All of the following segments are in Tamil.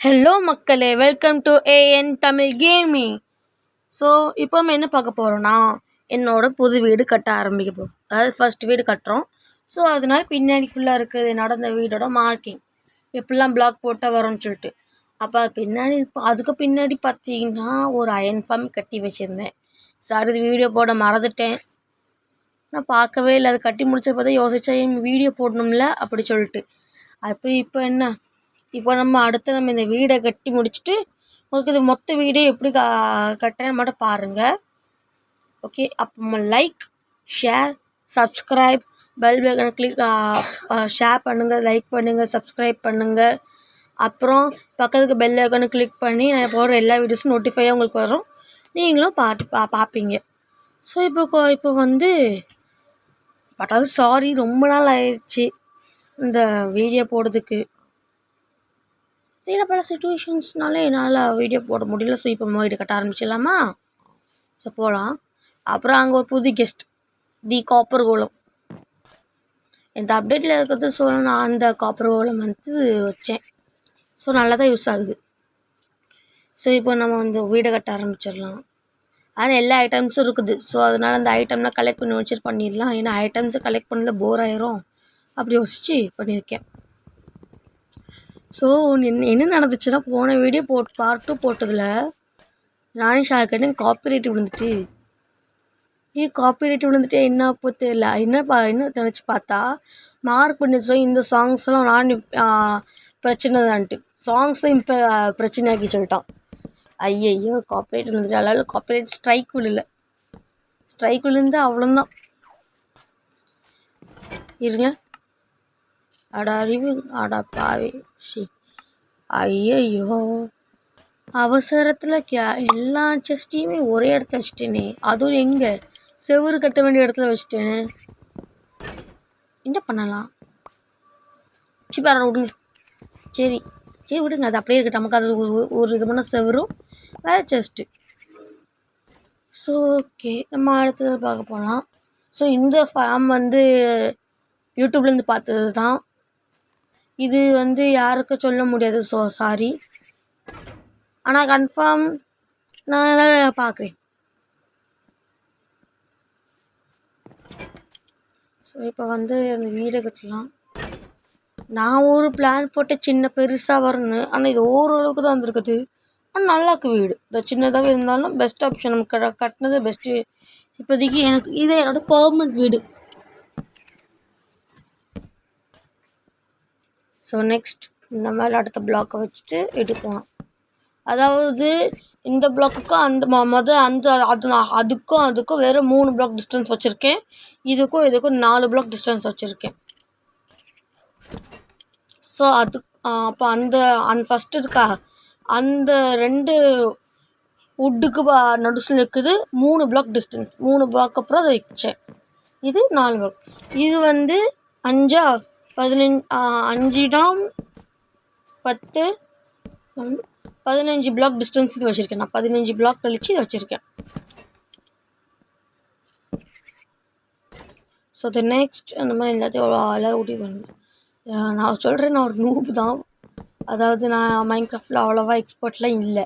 ஹலோ மக்களே, welcome to AN Tamil gaming. So இப்போ நம்ம என்ன பார்க்க போகிறோன்னா, என்னோட புது வீடு கட்ட ஆரம்பிக்க போகிறோம். அதாவது ஃபர்ஸ்ட் வீடு கட்டுறோம். ஸோ அதனால பின்னாடி ஃபுல்லாக இருக்கிறது நடந்த வீடோட மார்க்கிங் எப்படிலாம் பிளாக் போட்டால் வரும்னு சொல்லிட்டு. அப்போ பின்னாடி அதுக்கு பின்னாடி பார்த்தீங்கன்னா ஒரு அயன் ஃபார்ம் கட்டி வச்சுருந்தேன். சார் இது வீடியோ போட மறந்துட்டேன், நான் பார்க்கவே இல்லை. அது கட்டி முடிச்ச பார்த்தா யோசிச்சேன் வீடியோ போடணும்ல அப்படி சொல்லிட்டு. அப்படி இப்போ நம்ம இந்த வீடை கட்டி முடிச்சுட்டு உங்களுக்கு இது மொத்த வீடே எப்படி கட்டுறேன்னு மட்டும் பாருங்கள். ஓகே, அப்போ லைக், ஷேர், சப்ஸ்கிரைப், பெல் பட்டனை கிளிக் ஷேர் பண்ணுங்கள், லைக் பண்ணுங்கள், சப்ஸ்கிரைப் பண்ணுங்கள். அப்புறம் பக்கத்துக்கு பெல் ஐக்கானை கிளிக் பண்ணி நான் போடுற எல்லா வீடியோஸும் நோட்டிஃபையாக உங்களுக்கு வரும், நீங்களும் பார்ப்பீங்க. ஸோ இப்போ பட் சாரி, ரொம்ப நாள் ஆயிடுச்சு இந்த வீடியோ போடுறதுக்கு. சில பல சுச்சுவேஷன்ஸ்னால என்னால் வீடியோ போட முடியல. ஸோ இப்போ வீடியோ கட்ட ஆரம்பிச்சிடலாமா? ஸோ போகலாம். அப்புறம் அங்கே ஒரு புது கெஸ்ட், தி காப்பர் கோலம். இந்த அப்டேட்டில் இருக்கிறது. ஸோ நான் அந்த காப்பர் கோலம் வச்சேன். ஸோ நல்லா தான் யூஸ் ஆகுது. ஸோ இப்போ நம்ம வீடை கட்ட ஆரம்பிச்சிடலாம். ஆனால் எல்லா ஐட்டம்ஸும் இருக்குது. ஸோ அதனால் அந்த ஐட்டம்லாம் கலெக்ட் பண்ணி பண்ணிடலாம். ஏன்னா ஐட்டம்ஸை கலெக்ட் பண்ணல போர் ஆயிரும், அப்படி யோசிச்சு பண்ணியிருக்கேன். ஸோ என்ன நடந்துச்சுன்னா, போன வீடியோ பார்ட் 2 போட்டதில் நானே ஷாக்கிட்டேன், காப்பிரைட் விழுந்துட்டு. காப்பிரைட் விழுந்துட்டு என்ன அப்போ தெரியல. என்ன நினச்சி பார்த்தா மார்க் பண்ணி வச்சுருவோம் இந்த சாங்ஸ்லாம் நான் பிரச்சனை தான்ட்டு சாங்ஸும் இப்போ பிரச்சனையாக்கி சொல்லிட்டான். ஐயையோ, காப்பிரைட் விழுந்துட்டு. அதனால காப்பிரைட் ஸ்ட்ரைக் விழுந்து அவ்வளோதான். இருங்க, அடா அறிவு, அடா பாவி, ஐயையோ, அவசரத்தில் எல்லா செஸ்ட்டையுமே ஒரே இடத்துல வச்சுட்டேனே. அதுவும் எங்கே செவுறு கட்ட வேண்டிய இடத்துல வச்சுட்டேனே. என்ன பண்ணலாம்? பாரு, விடுங்க. சரி விடுங்க, அது அப்படியே இருக்கட்டும். நமக்கு அது ஒரு விதமான செவரும் வேறு செஸ்ட்டு. ஸோ ஓகே, நம்ம அடுத்தது பார்க்க போகலாம். ஸோ இந்த ஃபார்ம் யூடியூப்லேருந்து பார்த்தது தான். இது யாருக்கும் சொல்ல முடியாது. ஸோ சாரி, ஆனால் கன்ஃபார்ம் நான் எதாவது பார்க்குறேன். ஸோ இப்போ அந்த வீடை கட்டலாம். நான் ஒரு பிளான் போட்டு சின்ன பெருசாக வரணுன்னு, ஆனால் இது ஓரளவுக்கு தான் வந்துருக்குது. ஆனால் நல்லாக்கு வீடு இந்த சின்னதாக இருந்தாலும் பெஸ்ட் ஆப்ஷன். நமக்கு கட்டினது பெஸ்ட்டு இப்போதைக்கு. எனக்கு இது என்னோட பெர்மனெண்ட் வீடு. ஸோ நெக்ஸ்ட் இந்த மாதிரி அடுத்த பிளாக்கை வச்சுட்டு எடுப்போம். அதாவது இந்த பிளாக்குக்கும் அதுக்கும் வேறு 3 பிளாக் டிஸ்டன்ஸ் வச்சுருக்கேன். இதுக்கும் 4 பிளாக் டிஸ்டன்ஸ் வச்சுருக்கேன். ஸோ அப்போ அந்த ஃபஸ்ட்டு இருக்கா அந்த 2 வுட்டுக்கு நடுசில் இருக்குது 3 பிளாக் டிஸ்டன்ஸ். 3 பிளாக் அப்புறம் அதை வச்சேன். இது 4 பிளாக். இது 5 15 5 10 15 பிளாக் டிஸ்டன்ஸ் இது வச்சுருக்கேன். நான் 15 பிளாக் கழிச்சு இதை வச்சுருக்கேன். ஸோ அது நெக்ஸ்ட் அந்த மாதிரி எல்லாத்தையும் அவ்வளோ ஊட்டி பண்ணுவேன். நான் சொல்கிறேன், நான் ஒரு நூப் தான். அதாவது நான் மைன்கிராஃப்டில் அவ்வளோவா எக்ஸ்பர்ட்லாம் இல்லை,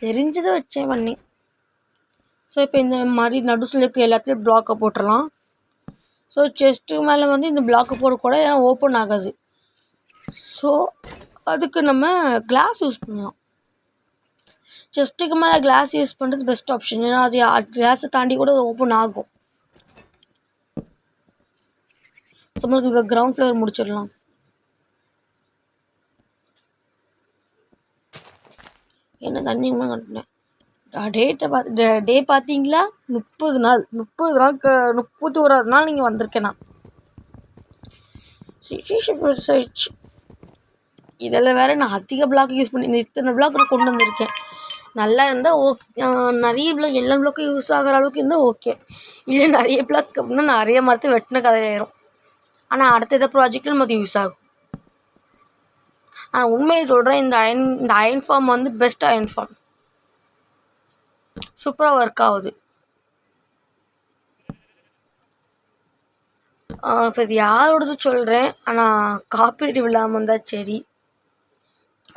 தெரிஞ்சதை வச்சேன் பண்ணேன். ஸோ இப்போ இந்த மாதிரி நடுசில் இருக்க எல்லாத்தையும் பிளாக்கை போட்டுடலாம். ஸோ செஸ்ட்டு மேலே இந்த பிளாக்கை போடக்கூட ஏன்னா ஓப்பன் ஆகாது. ஸோ அதுக்கு நம்ம கிளாஸ் யூஸ் பண்ணலாம். செஸ்ட்டுக்கு மேலே கிளாஸ் யூஸ் பண்ணுறது பெஸ்ட் ஆப்ஷன். ஏன்னா அது கிளாஸை தாண்டி கூட ஓப்பன் ஆகும். நம்மளுக்கு கிரவுண்ட் ஃப்ளோர் முடிச்சிடலாம். என்ன தண்ணி கட்டினேன். டே பார்த்தீங்களா? 30 நாள் 31வது நாள் நீங்கள் வந்திருக்கேன் நான். இதெல்லாம் வேறு நான் அதிக பிளாக் யூஸ் பண்ணி இத்தனை பிளாக் நான் கொண்டு வந்திருக்கேன். நல்லா இருந்தால் நிறைய பிளாக் எல்லா பிளாக்கும் யூஸ் ஆகிற அளவுக்கு இருந்தால் ஓகே. இல்லை நிறைய பிளாக் அப்படின்னா நிறைய மரத்தை வெட்டின கதையாயிரும். ஆனால் அடுத்த ப்ராஜெக்டில் நமக்கு யூஸ் ஆகும். ஆனால் உண்மையை சொல்கிறேன், இந்த iron form best iron form. சூப்பராக ஒர்க் ஆகுது. இப்போ இது யாரோடது சொல்கிறேன், ஆனால் காப்பீடு இல்லாமல் இருந்தால் சரி.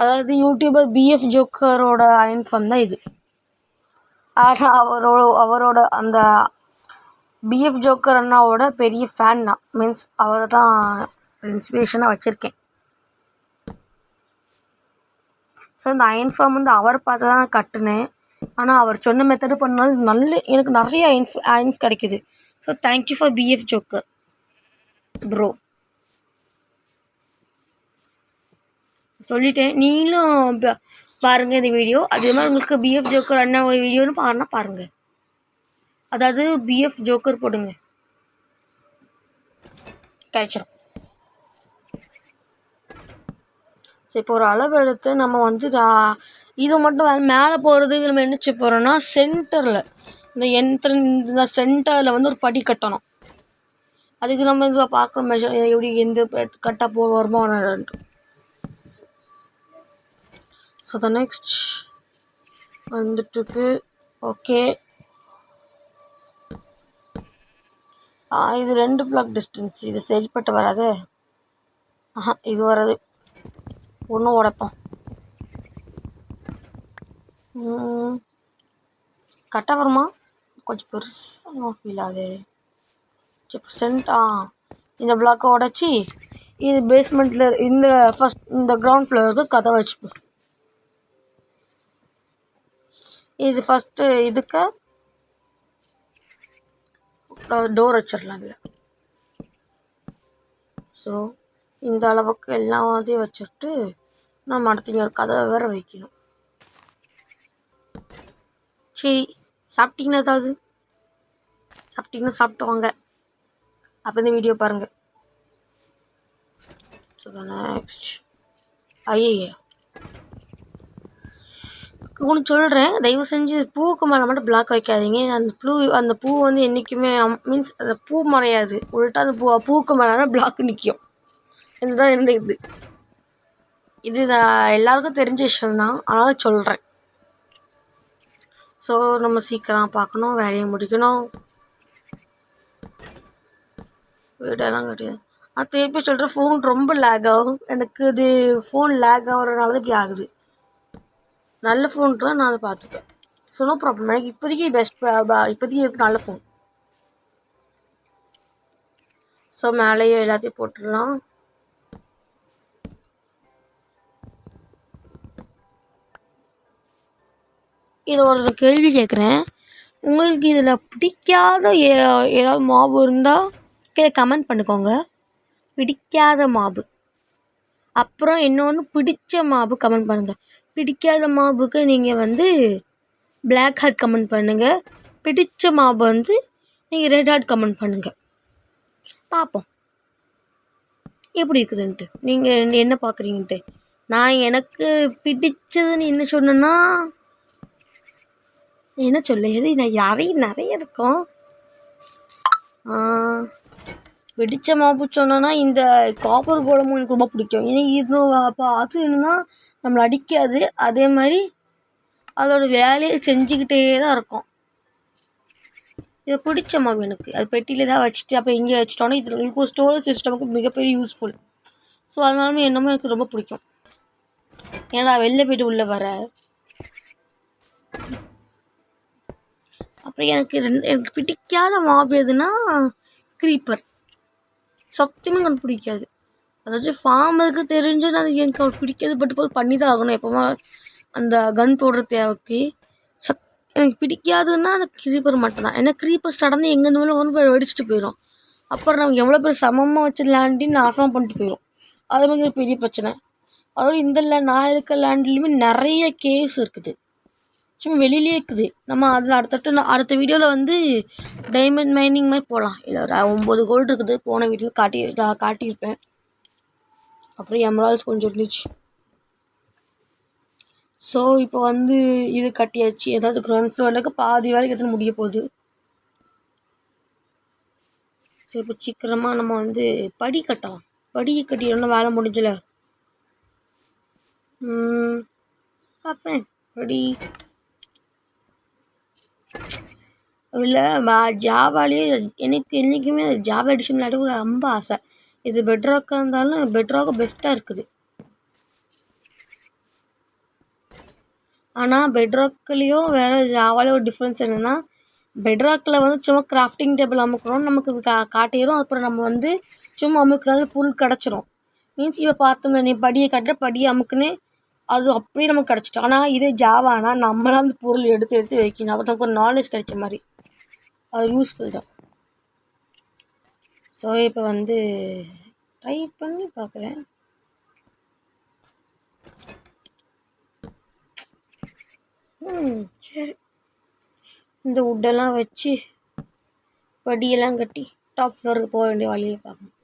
அதாவது யூடியூபர் பிஎஃப் ஜோக்கரோட அயன் ஃபார்ம் தான் இது. ஆனால் அவரோட அந்த பிஎஃப் ஜோக்கர் அண்ணாவோட பெரிய ஃபேன் தான். மீன்ஸ் அவரை தான் இன்ஸ்பிரேஷனாக வச்சுருக்கேன். ஸோ இந்த அயன் ஃபார்ம் வந்து அவரை பார்த்து தான் கட்டுனேன். ஆனால் அவர் சொன்ன மெத்தடு பண்ணாலும் எனக்கு நிறைய அயன்ஸ் கிடைக்குது. So thank you for PF joker bro. சொல்லிட்டேன், நீங்களும் பாருங்கள் இந்த வீடியோ. அதே மாதிரி உங்களுக்கு பிஎஃப் ஜோக்கர் அண்ணா வீடியோன்னு பாருங்கள். அதாவது பிஎஃப் ஜோக்கர் போடுங்க, கிடைச்சிடும். ஸோ இப்போ ஒரு அளவு எடுத்து நம்ம வந்து இது மட்டும் மேலே போகிறது நம்ம என்ன செய்ய போகிறோன்னா சென்டரில் இந்த சென்டரில் வந்து ஒரு படி கட்டணும். அதுக்கு நம்ம இது பார்க்குற மெஷர் எப்படி எந்த கட்டாக வருமோ. ஸோ த நெக்ஸ்ட் வந்துட்டுருக்கு. ஓகே, இது 2 பிளாக் டிஸ்டன்ஸ். இது சரிப்பட்டு வராது. இது வராது. ஒன்றும் உடைப்போம். கரெக்டாக வருமா? கொஞ்சம் பெருசாக ஃபீல் ஆகுது. இந்த பிளாக்கை உடச்சி இது பேஸ்மெண்ட்டில் இந்த கிரவுண்ட் ஃப்ளோருக்கு கதை வச்சுப்போம். இது ஃபஸ்ட்டு இதுக்கு டோர் வச்சிடலாம் இதில். ஸோ இந்த அளவுக்கு எல்லாத்தையும் வச்சுட்டு நம்ம அடுத்த ஒரு கதவை வேறு வைக்கணும். சரி, சாப்பிட்டீங்கன்னா ஏதாவது சாப்பிட்டு வாங்க. அப்போ இந்த வீடியோ பாருங்கள். ஸோ நெக்ஸ்ட் ஐயா ஒன்று சொல்கிறேன், தயவு செஞ்சு பூவுக்கு மேலே மட்டும் பிளாக் வைக்காதீங்க. அந்த பூ வந்து என்றைக்குமே மீன்ஸ் அந்த பூ மறையாது, உள்ட்டா அந்த பூவுக்கு மேலே பிளாக் நிற்கும். இதுதான் இது நான் எல்லாருக்கும் தெரிஞ்ச விஷயம் தான், அதனால் சொல்கிறேன். ஸோ நம்ம சீக்கிரம் பார்க்கணும், வேலையை முடிக்கணும். வீடெல்லாம் கிடையாது. திருப்பி சொல்கிறேன், ஃபோன் ரொம்ப லேக் ஆகும் எனக்கு. இது ஃபோன் லேக் ஆகிறதுனால தான் இப்படி ஆகுது. நல்ல ஃபோன் தான் நான் அதை பார்த்துப்பேன். So no problem. எனக்கு இப்போதைக்கு இருக்கு நல்ல ஃபோன். ஸோ மேலேயே எல்லாத்தையும் போட்டுடலாம். இது ஒரு கேள்வி கேட்குறேன், உங்களுக்கு இதில் பிடிக்காத ஏதாவது மாபு இருந்தால் கமெண்ட் பண்ணிக்கோங்க. பிடிக்காத மாபு. அப்புறம் இன்னொன்று பிடிச்ச மாபு கமெண்ட் பண்ணுங்கள். பிடிக்காத மாபுக்கு நீங்கள் வந்து பிளாக் ஹார்ட் கமெண்ட் பண்ணுங்கள். பிடிச்ச மாபு வந்து நீங்கள் ரெட் ஹார்ட் கமெண்ட் பண்ணுங்கள். பார்ப்போம் எப்படி இருக்குதுன்ட்டு, நீங்கள் என்ன பார்க்குறீங்கன்ட்டு. நான் எனக்கு பிடிச்சதுன்னு என்ன சொன்னேன்னா என்ன சொல்ல, எது நான் நிறைய இருக்கும். பிடிச்ச மாபு சொன்னோன்னா இந்த காப்பர் கோலமும் எனக்கு ரொம்ப பிடிக்கும். ஏன்னா இது அது என்னன்னா நம்மளை அடிக்காது, அதே மாதிரி அதோட வேலையை செஞ்சுக்கிட்டே தான் இருக்கும். இது பிடிச்ச மாபு எனக்கு. அது பெட்டியில் தான் வச்சுட்டு அப்போ இங்கே வச்சுட்டோன்னா இது உங்களுக்கு ஸ்டோரேஜ் சிஸ்டமுக்கு மிகப்பெரிய யூஸ்ஃபுல். ஸோ அதனால என்னமோ எனக்கு ரொம்ப பிடிக்கும். ஏன்னா வெளில போய்ட்டு உள்ளே வர. அப்புறம் எனக்கு பிடிக்காத மாபு எதுனா க்ரீப்பர். சத்தியமாக எனக்கு பிடிக்காது. அதாச்சும் ஃபார்மருக்கு தெரிஞ்சு நான் எனக்கு அவர் பிடிக்காது, பட் போய் பண்ணி தான் ஆகணும் எப்போமா அந்த கன் போடுற தேவைக்கு. எனக்கு பிடிக்காதுன்னா அந்த க்ரீப்பர் மட்டும்தான். ஏன்னா க்ரீப்பர் சடனாக எங்கேருந்து ஒன்று வெடிச்சிட்டு போயிடும். அப்புறம் நம்ம எவ்வளோ பேர் சமமாக வச்சு லேண்டையும் நாசம் பண்ணிட்டு போயிடும். அது மாதிரி ஒரு பெரிய பிரச்சனை. அதோட நான் இருக்க லேண்ட்லேயுமே நிறைய கேஸ் இருக்குது, சும்மா வெளியிலே இருக்குது. நம்ம அதில் அடுத்த வீடியோவில் வந்து டைமண்ட் மைனிங் மாதிரி போகலாம். இதில் ஒரு 9 கோல்டு இருக்குது, போன வீட்டில் காட்டியிருப்பேன். அப்புறம் எமரால்ஸ் கொஞ்சம் இருந்துச்சு. ஸோ இப்போ வந்து இது கட்டியாச்சு. ஏதாவது கிரவுண்ட் ஃப்ளோரில் பாதி வேலைக்கு எத்தனை முடிய போகுது. ஸோ இப்போ சீக்கிரமாக நம்ம வந்து படி கட்டலாம். படி கட்டிடணும், வேலை முடிஞ்சல. பார்ப்பேன் படி இல்லை ஜாவாலேயே. எனக்கு என்றைக்குமே ஜாவா எடிஷன் விளையாட ரொம்ப ஆசை. இது பெட்ராக்காக இருந்தாலும் பெட்ராக்கு பெஸ்ட்டாக இருக்குது. ஆனால் பெட்ராக்லேயும் வேறு ஜாவாலேயும் ஒரு டிஃப்ரென்ஸ் என்னென்னா, பெட்ராக்கில் வந்து சும்மா கிராஃப்டிங் டேபிள் அமுக்கணும்னு நமக்கு காட்டிடும். அப்புறம் நம்ம வந்து சும்மா அமுக்கினால பொருள் கிடச்சிரும். மீன்ஸ் இப்போ பார்த்தோம்னா நீ படியை கட்ட படியை அமுக்குன்னு அது அப்படியே நமக்கு கிடச்சிட்டோம். ஆனால் இதே ஜாவானா நம்மளாம் அந்த பொருள் எடுத்து எடுத்து வைக்கணும். அப்போ நமக்கு ஒரு நாலேஜ் கிடைச்ச மாதிரி அது யூஸ்ஃபுல் தான். ஸோ இப்போ வந்து ட்ரை பண்ணி பார்க்குறேன். சரி, இந்த வுட்டெல்லாம் வச்சு படியெல்லாம் கட்டி டாப் ஃப்ளோருக்கு போக வேண்டிய வழியை பார்க்கணும்.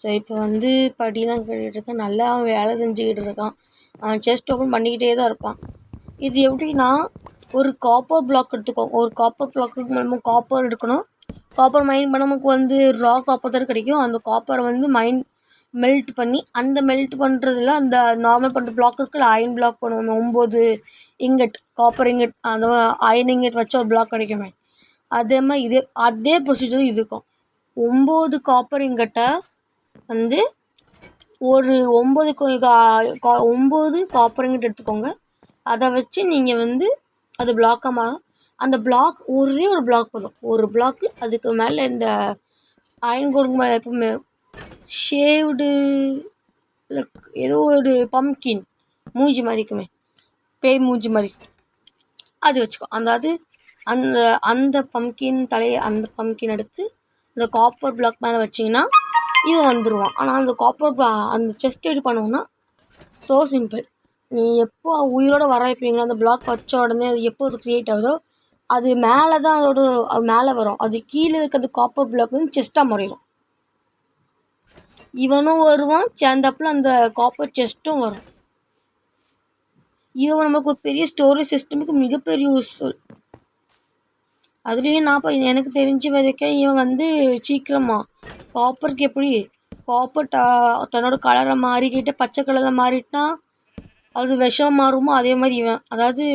ஸோ இப்போ வந்து படியெல்லாம் கட்டிகிட்டு இருக்கான். நல்லா அவன் வேலை செஞ்சுக்கிட்டு இருக்கான். அவன் செஸ்ட் ஓப்பன் பண்ணிக்கிட்டே தான் இருப்பான். இது எப்படின்னா, ஒரு காப்பர் பிளாக் எடுத்துக்கோங்க. ஒரு காப்பர் பிளாக்குக்கு நம்ம காப்பர் எடுக்கணும். காப்பர் மைன் பண்ண நமக்கு வந்து ரா காப்பர் தான் கிடைக்கும். அந்த காப்பரை வந்து மெல்ட் பண்ணி அந்த மெல்ட் பண்ணுறதுல அந்த நார்மல் பண்ணுற பிளாக் இருக்குல்ல, அயன் பிளாக் பண்ணுவோம். 9 இங்கட் காப்பர் இங்கட் அந்த அயன் இங்கட் வச்ச ஒரு பிளாக் கிடைக்குமே, அதே மாதிரி அதே ப்ரொசீஜர் இருக்கும். 9 காப்பர் இங்கட்டை வந்து ஒரு 9 காப்பர் இங்கட் எடுத்துக்கோங்க. அதை வச்சு நீங்கள் வந்து அது பிளாக்காக மாறும். அந்த பிளாக் ஒரே ஒரு பிளாக் போதும். ஒரு பிளாக்கு அதுக்கு மேலே இந்த அயன் கோடுக்கு மேலே எப்பவுமே ஷேவ்டு ஏதோ ஒரு பம்கின் மூஞ்சி மாதிரி இருக்குமே, பேய் மூஞ்சி மாதிரி, அது வச்சுக்கோ. அதாவது அந்த அந்த பம்கின் தலையை அந்த பம்கின் எடுத்து இந்த காப்பர் பிளாக் மேலே வச்சிங்கன்னா இது வந்துடுவான். ஆனால் அந்த காப்பர் அந்த செஸ்ட் எப்படி பண்ணுவோன்னா, ஸோ சிம்பிள். நீ எப்போ உயிரோடு வர வைப்பீங்களோ அந்த பிளாக் வச்ச உடனே அது எப்போ அது க்ரியேட் ஆகுதோ அது மேலே தான் அது மேலே வரும். அது கீழே இருக்கிறது காப்பர் பிளாக் வந்து செஸ்ட்டாக மாறிடும். இவனும் வருவான், சேர்ந்தாப்புல அந்த காப்பர் செஸ்ட்டும் வரும். இவன் நமக்கு ஒரு பெரிய ஸ்டோரேஜ் சிஸ்டமுக்கு மிகப்பெரிய யூஸ்ஃபுல். அதுலேயும் நான் எனக்கு தெரிஞ்ச வரைக்கும் இவன் வந்து சீக்கிரமாக காப்பருக்கு எப்படி காப்பர் தன்னோட கலரை மாறிக்கிட்டு பச்சை கலரில் மாறிட்டுனா அது விஷம் மாறுமோ, அதே மாதிரி இவன் வந்து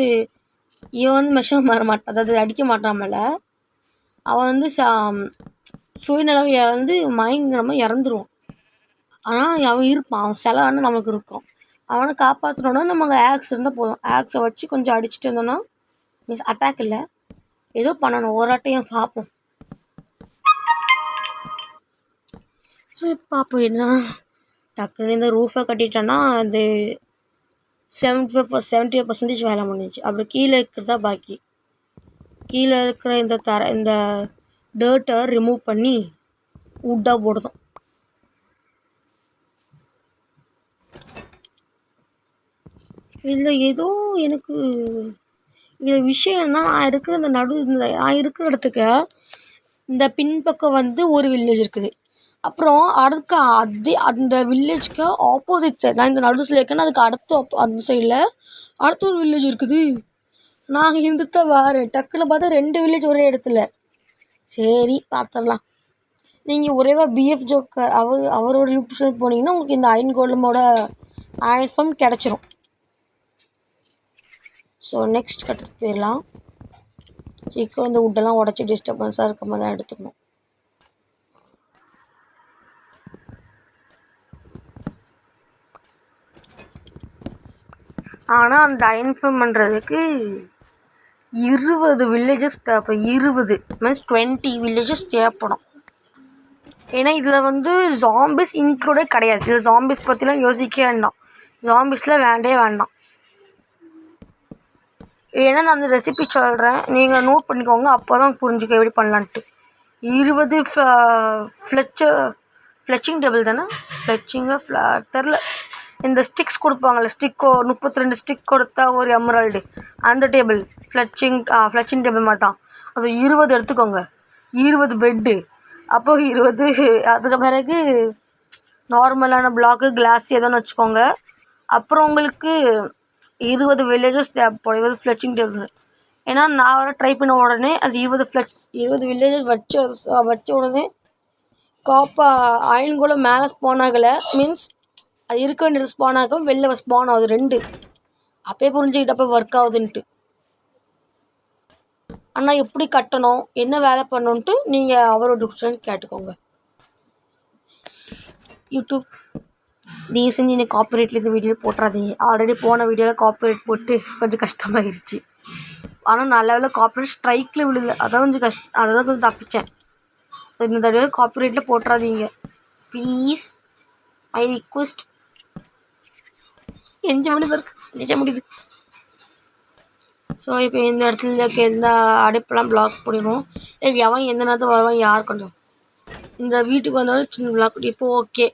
விஷம் மாற மாட்டான். அதாவது அடிக்க மாட்டான் மேலே. அவன் வந்து சுயநலவை இறந்து மயங்கிற இறந்துருவான். ஆனால் அவன் இருப்பான், அவன் சிலன்னு நமக்கு இருக்கும். அவனை காப்பாற்றணுன்னா நமக்கு ஆக்ஸ் இருந்தால் போதும். ஆக்ஸை வச்சு கொஞ்சம் அடிச்சுட்டு இருந்தோன்னா, மீன்ஸ் அட்டாக் இல்லை, ஏதோ பண்ணணும். ஓராட்டையும் பார்ப்போம். சரி பார்ப்போம். என்ன டக்குன்னு இந்த ரூஃபை கட்டிட்டேன்னா அது 75% வேலை முடிஞ்சிச்சு. அப்புறம் கீழே இருக்கிறதா பாக்கி. கீழே இருக்கிற இந்த டர்ட்டை ரிமூவ் பண்ணி வுட்டாக போடுறோம். இதில் ஏதோ எனக்கு இதில் விஷயம் என்ன, நான் இருக்கிற நான் இருக்கிற இடத்துக்கு இந்த பின்பக்கம் வந்து ஒரு வில்லேஜ் இருக்குது. அப்புறம் அந்த வில்லேஜ்க்கு ஆப்போசிட் சைட், நான் இந்த நடுசில் இருக்கேன்னா அதுக்கு அந்த சைடில் அடுத்த ஒரு வில்லேஜ் இருக்குது. நாங்கள் இருந்துட்டு வேறு டக்குன்னு பார்த்தா 2 வில்லேஜ் ஒரே இடத்துல. சரி பார்த்துடலாம். நீங்கள் ஒரேவா பிஎஃப் ஜோக்கர் அவரோட யூடியூப் போனீங்கன்னா உங்களுக்கு இந்த அயன் கோலமோட அயன் ஃபார்ம் கிடச்சிரும். ஸோ நெக்ஸ்ட் கட்டத்துக்கு போயிடலாம். சீக்கிரம் இந்த வுட்டெல்லாம் உடச்சி டிஸ்டர்பன்ஸாக இருக்க மாதிரி தான் எடுத்துக்கணும். ஆனால் அந்த அயன் ஃபார்ம் பண்ணுறதுக்கு 20 வில்லேஜஸ் தேவைப்படும். 20 மீன்ஸ் 20 வில்லேஜஸ் தேவைப்படும். ஏன்னா இதில் வந்து ஜாம்பிஸ் இன்க்ளூடே கிடையாது. இதில் ஜாம்பிஸ் பற்றிலாம் யோசிக்க வேண்டாம். ஜாம்பிஸில் வேண்டாம். ஏன்னா நான் அந்த ரெசிபி சொல்கிறேன், நீங்கள் நோட் பண்ணிக்கோங்க, அப்போ தான் புரிஞ்சுக்க எப்படி பண்ணலான்ட்டு. 20 ஃப்ளெச்சிங் டேபிள் தானே, தெரில, இந்த ஸ்டிக்ஸ் கொடுப்பாங்கள்ல, 32 ஸ்டிக் கொடுத்தா ஒரு எமரால்டு, அந்த டேபிள் ஃப்ளெச்சிங் டேபிள் மாதிரி தான். அது 20 எடுத்துக்கோங்க. 20 பெட்டு, அப்போது 20. அதுக்கு பிறகு நார்மலான பிளாக்கு கிளாஸ் எதோன்னு வச்சுக்கோங்க. அப்புறம் உங்களுக்கு 20 வில்லேஜஸ் தேவைப்படும். 20 ஃப்ளெச்சிங் டேபிள். ஏன்னா நான் வர ட்ரை பண்ண உடனே அது 20 வில்லேஜஸ் வச்ச உடனே அயன் கூட மேலே ஸ்பான் ஆகலை. மீன்ஸ் அது இருக்க வேண்டியது ஸ்பான் ஆகும், வெளில ஸ்பான் ஆகுது 2. அப்போயே புரிஞ்சுக்கிட்டப்போ ஒர்க் ஆகுதுன்ட்டு. ஆனால் எப்படி கட்டணும், என்ன வேலை பண்ணணுன்ட்டு நீங்கள் அவரோட டிஸ்கிரிப்ஷன் கேட்டுக்கோங்க. யூடியூப் தயவு செஞ்சு எனக்கு காப்பிரைட்டில் இந்த வீடியோ போட்டுறாதீங்க. ஆல்ரெடி போன வீடியோவில் காப்பிரைட் போட்டு கொஞ்சம் கஷ்டமாயிருச்சு. ஆனால் நல்ல வேலை காப்பிரைட் ஸ்ட்ரைக்கில் விழுல, அதான் கொஞ்சம் அதான் கொஞ்சம் தப்பிச்சேன். ஸோ இந்த தடவை காப்பிரைட்டில் போட்டுறாதீங்க ப்ளீஸ், ஐ ரிக்வெஸ்ட். நெஞ்ச முடியுது. ஸோ இப்போ இந்த இடத்துல எந்த அடுப்பெல்லாம் பிளாக் பண்ணிடுவோம். எவன் எந்த நேரத்தில் வருவான் யார் கொண்டோம். இந்த வீட்டுக்கு வந்தாலும் சின்ன பிளாக். இப்போ ஓகே,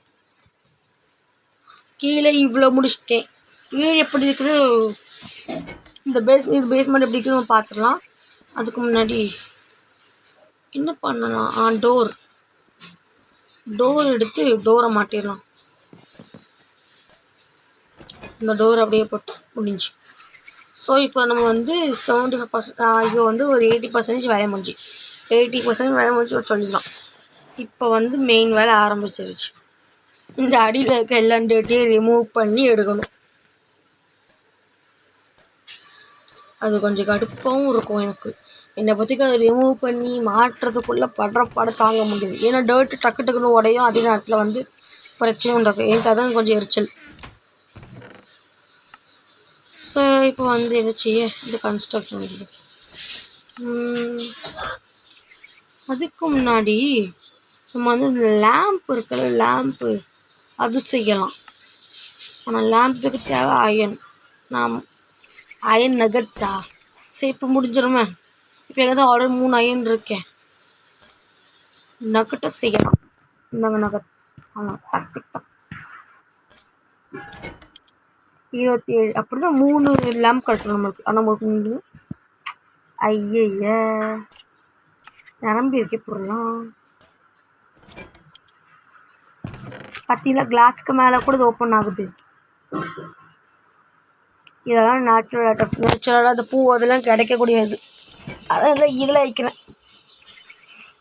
கீழே இவ்வளோ முடிச்சிட்டேன். கீழே எப்படி இருக்குது இந்த இது பேஸ்மெண்ட் எப்படி இருக்குது நம்ம பார்த்துடலாம். அதுக்கு முன்னாடி என்ன பண்ணலாம், டோர் எடுத்து டோரை மாட்டிடலாம். இந்த டோர் அப்படியே போட்டு முடிஞ்சு. ஸோ இப்போ நம்ம வந்து 75%, இப்போ வந்து ஒரு 80% வேலை முடிஞ்சு, 80% வேலை முடிஞ்சு சொல்லிடலாம். இப்போ வந்து மெயின் வேலை ஆரம்பிச்சிருச்சு. இந்த அடியில் இருக்க எல்லா டேட்டையும் ரிமூவ் பண்ணி எடுக்கணும். அது கொஞ்சம் கடுப்பாகவும் இருக்கும் எனக்கு. என்னை பற்றிக்கு அதை ரிமூவ் பண்ணி மாட்டுறதுக்குள்ளே படுற படம் தாங்க முடியுது. ஏன்னா டேர்ட்டு டக்குன்னு உடையும், அதே நேரத்தில் வந்து பிரச்சனை உண்டாக்கும். எனக்கு அதான் கொஞ்சம் எரிச்சல். ஸோ இப்போ வந்து என்ன செய்ய, இந்த கன்ஸ்ட்ரக்ஷன் இருக்குது. அதுக்கு முன்னாடி நம்ம வந்து இந்த லேம்ப் இருக்குல்ல, லேம்ப்பு அது செய்யலாம். ஆனால் லேம்புக்கு தேவை அயன். நான் அயன் நகட்ஸா? சரி இப்போ முடிஞ்சிருமே. இப்போ எங்கே தான் ஆல்ரெடி 3 அயன் இருக்கேன். நகட்டை செய்யலாம். இந்த நகட் ஆமாம், டக்கு 27 அப்படின்னா 3 லேம்ப் கட்டணும் நம்மளுக்கு. ஆனால் நம்மளுக்கு ஐய நிரம்பி இருக்கே பொருளாம். பார்த்தீங்களா, கிளாஸ்க்கு மேலே கூட இது ஓப்பன் ஆகுது. இதெல்லாம் நேச்சுரலாக அந்த பூ அதெல்லாம் கிடைக்கக்கூடியது. அதான் இதில் வைக்கிறேன்.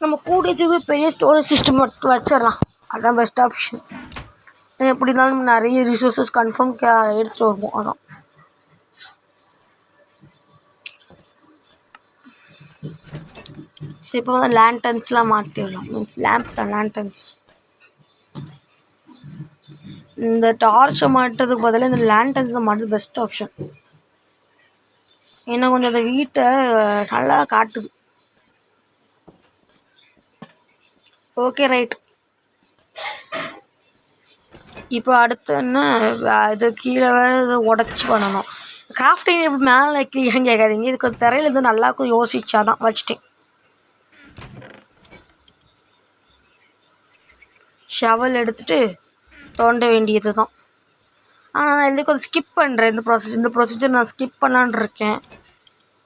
நம்ம கூடியதுக்கு பெரிய ஸ்டோரேஜ் சிஸ்டம் மட்டும் வச்சிடலாம். அதுதான் பெஸ்ட் ஆப்ஷன். எப்படி இருந்தாலும் நம்ம நிறைய ரிசோர்ஸஸ் கன்ஃபார்ம் எடுத்துகிட்டு வருவோம். அதான் சரி. இப்போ வந்து லேண்டன்ஸ்லாம் மாட்டிடலாம். லேம்ப் தான் லேண்டன்ஸ். இந்த டார்ச்சை மாட்டுறதுக்கு பதிலாக இந்த லேண்டன்ஸை மாட்டுறது பெஸ்ட் ஆப்ஷன். ஏன்னா கொஞ்சம் அந்த வீட்டை நல்லா காட்டுது. Okay right. இப்போ அடுத்து என்ன, இது கீழே வேறு இதை உடச்சி பண்ணணும். கிராஃப்டிங் இப்போ மேலே வைக்கிறீங்க கேட்காதீங்க. இதுக்கு தரையில் இருந்து நல்லாக்கும் யோசிச்சாதான் வச்சுட்டேன். ஷவல் எடுத்துகிட்டு தோண்ட வேண்டியது தான். ஆனால் நான் இதுக்கு கொஞ்சம் ஸ்கிப் பண்ணுறேன். இந்த ப்ரொசீஜர் நான் ஸ்கிப் பண்ணலான்னு இருக்கேன்.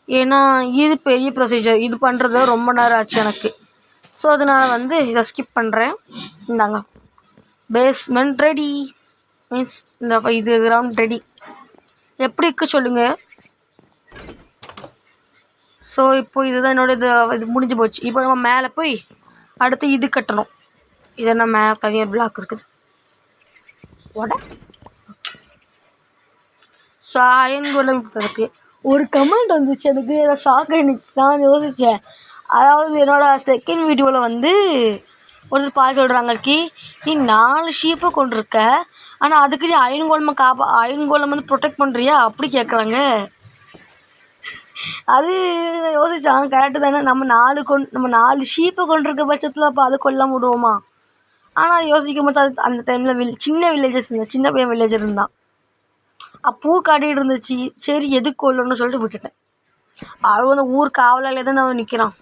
ஏன்னா இது பெரிய ப்ரொசீஜர், இது பண்ணுறது ரொம்ப நேரம் ஆச்சு எனக்கு. ஸோ அதனால் வந்து இதை ஸ்கிப் பண்ணுறேன். இந்தாங்க, பேஸ்மெண்ட் ரெடி. மீன்ஸ் இந்த இது கிரவுண்ட் ரெடி. எப்படி இருக்கு சொல்லுங்கள். ஸோ இப்போ இதுதான் என்னோட இது முடிஞ்சு போச்சு. இப்போ நம்ம மேலே போய் அடுத்து இது கட்டணும். இதை நம்ம மேலே தனியாக பிளாக் இருக்குது. ஓட ஸோ அயன் கோலம் இருக்குது. ஒரு கமெண்ட் வந்துச்சு எனக்கு, அதை ஷாக் ஆகிடுச்சு. நான் யோசித்தேன். அதாவது என்னோடய செகண்ட் வீடியோவில் வந்து ஒருத்தர் பால் சொல்கிறாங்க, நீ 4 ஷீப்பை கொண்டிருக்க, ஆனால் அதுக்கு நீ அயன் கோலம் வந்து ப்ரொடெக்ட் பண்ணுறியா அப்படி கேட்குறாங்க. அது யோசிச்சாங்க, கரெக்டு தானே. நம்ம 4 ஷீப்பை கொண்டிருக்க பட்சத்தில் அப்போ அது கொல்லாம விடுவோமா? ஆனால் அது யோசிக்கும் போது அது அந்த டைமில் சின்ன வில்லேஜஸ் இருந்தால், சின்ன பையன் வில்லேஜர் இருந்தான். பூ காட்டிகிட்டு இருந்துச்சு. சரி எதுக்கு கொல்லணும்னு சொல்லிட்டு விட்டுட்டேன். அது வந்து ஊர் காவலாலே தான் அவன் நிற்கிறான்.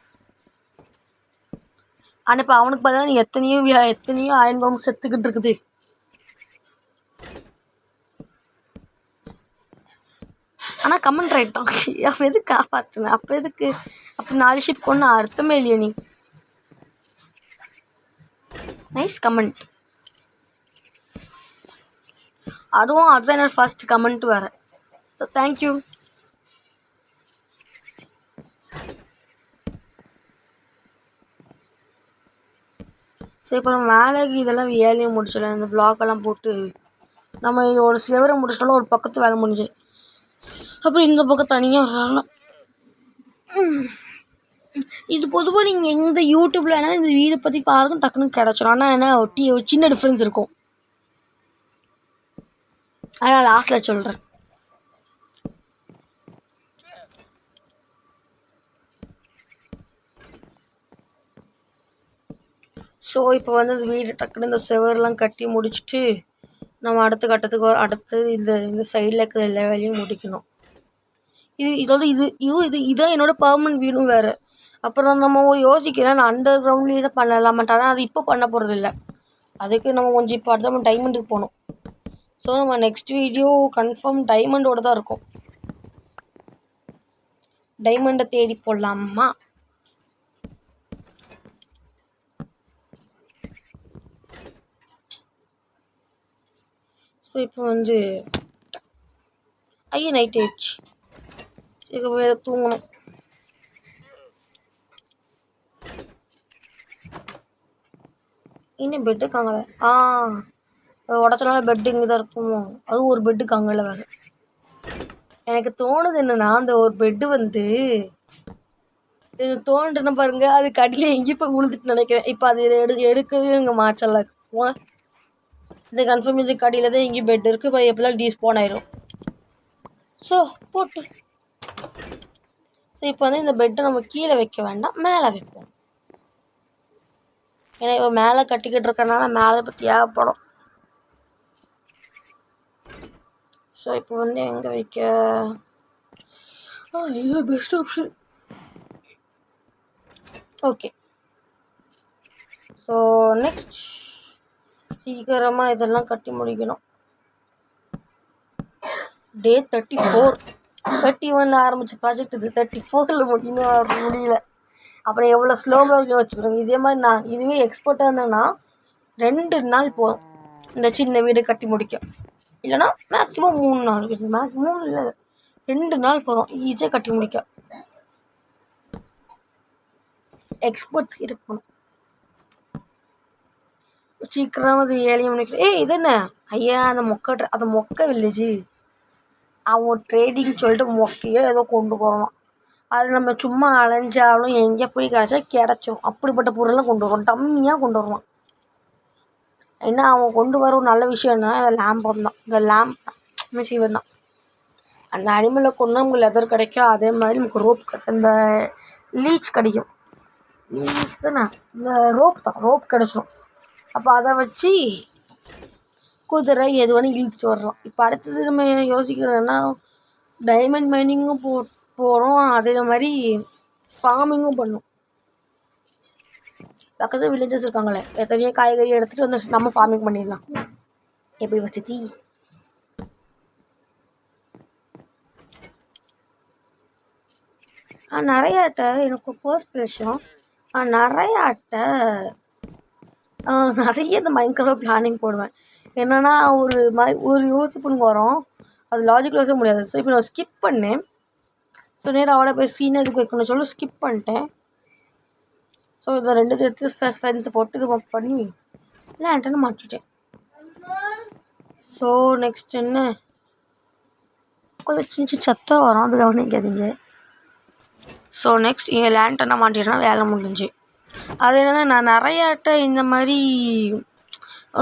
ஆனால் இப்போ அவனுக்கு பார்த்தா எத்தனையோ அயன் கோலம் செத்துக்கிட்டு இருக்குது. ஆனால் கமெண்ட் ரைட் தான். அப்போ எதுக்கு காப்பாற்றுனேன்? அப்போ 4 ஷிப் கொண்டு அர்த்தமே இல்லையா நீ? Nice comment. அதுதான் என்னோட ஃபர்ஸ்ட் கமெண்ட் வேறு. So thank you. சரி இப்போ நம்ம வேலைக்கு இதெல்லாம் வேலையும் முடிச்சிடலாம். இந்த பிளாக்கெல்லாம் போட்டு நம்ம ஒரு சிவரை முடிச்சிட்டாலும் ஒரு பக்கத்து வேலை முடிஞ்சு, அப்புறம் இந்த பக்கம் தனியாக வரலாம். இது பொதுவாக நீங்கள் எந்த யூடியூப்பில் இந்த வீடை பற்றி பாருங்க டக்குன்னு கிடச்சிடும். ஆனால் என்ன ஒரு சின்ன டிஃப்ரென்ஸ் இருக்கும். அதனால் லாஸ்ட்டில் சொல்கிறேன். ஸோ இப்போ வந்து இந்த வீடு டக்குன்னு இந்த செவரெலாம் கட்டி முடிச்சுட்டு நம்ம அடுத்த கட்டத்துக்கு அடுத்து இந்த சைடில் இருக்கிற எல்லா வேலையும் முடிக்கணும். இதான் என்னோடய பர்மனெண்ட் வீடும் வேறு. அப்புறம் நம்ம யோசிக்கிறேன் நான் அண்டர் கிரவுண்ட்லேயே தான் பண்ணலாமான்ட்டு. ஆனால் அது இப்போ பண்ண போகிறது இல்லை. அதுக்கு நம்ம கொஞ்சம் இப்போ அடுத்த நம்ம டைமண்டுக்கு போகணும். ஸோ நம்ம நெக்ஸ்ட் வீடியோ கன்ஃபார்ம் டைமண்டோடு தான் இருக்கும். டைமண்டை தேடி போடலாமா? ஸோ இப்போ வந்து ஐயா நைட் ஆயிடுச்சு. இப்போ வேறு தூங்கணும். இன்னும் பெட்டு காங்கலை. உடச்சனால பெட்டு இங்கே தான் இருக்குமோ? அதுவும் ஒரு பெட்டு காங்கலை வேறு. எனக்கு தோணுது என்னென்னா அந்த ஒரு பெட்டு வந்து தோண்டுன பாருங்க, அது கடியில் எங்கேயும் போய் விழுந்துட்டு நினைக்கிறேன். இப்போ அது எடுக்கிறது இங்கே மாற்றலாம் இருக்கும். இந்த கன்ஃபார்ம் இது கடியில் தான் எங்கேயும் பெட் இருக்குது. இப்போ எப்படிலாம் டீஸ்பான் ஆயிரும். ஸோ போட்டு ஸோ இப்போ வந்து இந்த பெட்டை நம்ம கீழே வைக்க வேண்டாம், மேலே வைப்போம். ஏன்னா இப்போ மேலே கட்டிக்கிட்டு இருக்கனால மேலே இப்போ தேவைப்படும். ஸோ இப்போ வந்து எங்கே வைக்க? இது best option. Okay. So next சீக்கிரமாக இதெல்லாம் கட்டி முடிக்கணும். டே 34 31 ஆரம்பித்த ப்ராஜெக்ட் இது 34 முடியல. அப்புறம் எவ்வளோ ஸ்லோவாக வச்சுக்கிறோங்க. இதே மாதிரி இதுவே எக்ஸ்பர்ட்டாக இருந்தேன்னா 2 நாள் போதும் இந்த சின்ன வீடு கட்டி முடிக்க. இல்லைனா மேக்ஸிமம் 3 நாள். மேக்ஸிமம் இல்லை 2 நாள் போதும் ஈஸியாக கட்டி முடிக்க. எக்ஸ்பர்ட்ஸ் இருக்கணும். சீக்கிரமாக அது 7 மணிக்கு. இது என்ன ஐயா அந்த மொக்கை வில்லேஜு அவன் ட்ரேடிங் சொல்லிட்டு மொக்கையோ ஏதோ கொண்டு போகணும். அது நம்ம சும்மா அலைஞ்சாலும் எங்கே போய் கிடச்சிரும். அப்படிப்பட்ட பொருள்லாம் கொண்டு வருவான். டம்மியாக கொண்டு வருவான். ஏன்னா அவன் கொண்டு வர ஒரு நல்ல விஷயம்னா லேம்பம் தான். இந்த லேம்ப் தான் மிஷிவன் தான். அந்த அனிமலை கொண்டு நமக்கு லெதர் கிடைக்கும். அதே மாதிரி நமக்கு ரோப் இந்த லீச் கிடைக்கும். லீச் தானே இந்த ரோப் கிடச்சிரும். அப்போ அதை வச்சு குதிரை எது வேணும் இழுத்துட்டு வர்றோம். இப்போ அடுத்தது நம்ம யோசிக்கிறதுனா டைமண்ட் மைனிங்கும் போகிறோம். அதே மாதிரி ஃபார்மிங்கும் பண்ணும். பக்கத்தில் வில்லேஜஸ் இருக்காங்களே, எத்தனையோ காய்கறி எடுத்துகிட்டு வந்து நம்ம ஃபார்மிங் பண்ணிடலாம். எப்படி வசதி? நிறையாட்ட எனக்கு ஃபர்ஸ்ட் விஷயம் நிறைய இந்த மைண்ட்கிராஃப்ட் பிளானிங் போடுவேன். என்னென்னா ஒரு யோசிப்புன்னு வரும், அது லாஜிக் யோசிக்க முடியாது. ஸோ இப்போ நான் ஸ்கிப் பண்ணேன். ஸோ நேரம் அவளை போய் சீனை இதுக்கு வைக்கணும்னு சொல்லி ஸ்கிப் பண்ணிட்டேன். ஸோ இதை 2 எடுத்து ஃபென்ஸை போட்டு இது பண்ணி லேண்டன்னு மாட்டிட்டேன். ஸோ நெக்ஸ்ட் என்ன, கொஞ்சம் சின்ன சத்தம் வரும், அது கவனிக்காதீங்க. ஸோ நெக்ஸ்ட் இங்கே லேண்டனை மாட்டிட்டேன்னா வேலை முடிஞ்சு. அது என்னன்னா நான் நிறையாட்ட இந்த மாதிரி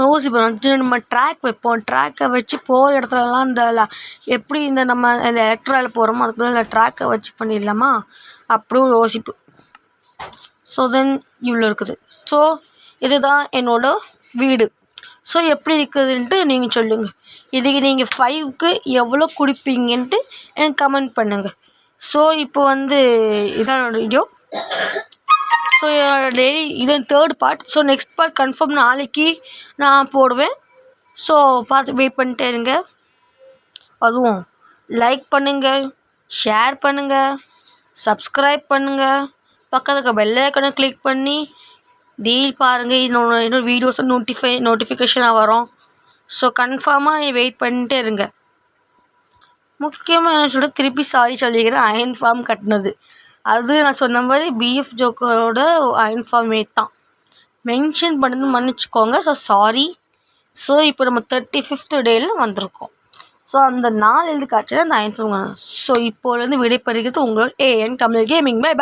யோசிப்போம். நம்ம ட்ராக் வைப்போம். ட்ராக்கை வச்சு போகிற இடத்துலலாம் எப்படி நம்ம இந்த எலக்ட்ராவில் போகிறோமோ அதுக்குள்ள ட்ராக்கை வச்சு பண்ணிடலாமா அப்படியும் யோசிப்பு. ஸோ தென் இவ்வளோ இருக்குது. ஸோ இதுதான் என்னோடய வீடு. ஸோ எப்படி இருக்குதுன்ட்டு நீங்கள் சொல்லுங்கள். இதுக்கு நீங்கள் 5க்கு எவ்வளோ கொடுப்பீங்கன்ட்டு எனக்கு கமெண்ட் பண்ணுங்கள். ஸோ இப்போ வந்து இதான் என்னோடய வீடியோ. ஸோ டெய்லி இது 3rd part. So next part confirm நாளைக்கு நான் போடுவேன். ஸோ பார்த்து வெயிட் பண்ணிட்டே இருங்க. அதுவும் லைக் பண்ணுங்கள், ஷேர் பண்ணுங்கள், சப்ஸ்கிரைப் பண்ணுங்கள், பக்கத்துக்கு பெல் ஐக்கானை கிளிக் பண்ணி பாருங்கள். இன்னொரு வீடியோஸும் நோட்டிஃபிகேஷனாக வரும். ஸோ கன்ஃபார்மாக வெயிட் பண்ணிட்டே இருங்க. முக்கியமாக என்ன சொல்கிறேன், திருப்பி சாரி சொல்லிக்கிறேன். அயன் ஃபார்ம் கட்டினது அது நான் சொன்ன மாதிரி பிஎஃப் ஜோக்கரோட அயன் ஃபார்ம் தான் மென்ஷன் பண்ணது, மன்னிச்சிக்கோங்க. So sorry. ஸோ இப்போ நம்ம 35th டேயில் வந்திருக்கோம். ஸோ அந்த நாள் எழுதி காட்சியில் அந்த அயன் ஃபார்ம். ஸோ இப்போலேருந்து விடைபெறுகிறது உங்களோட ஏஎன் தமிழ் கேமிங். பை.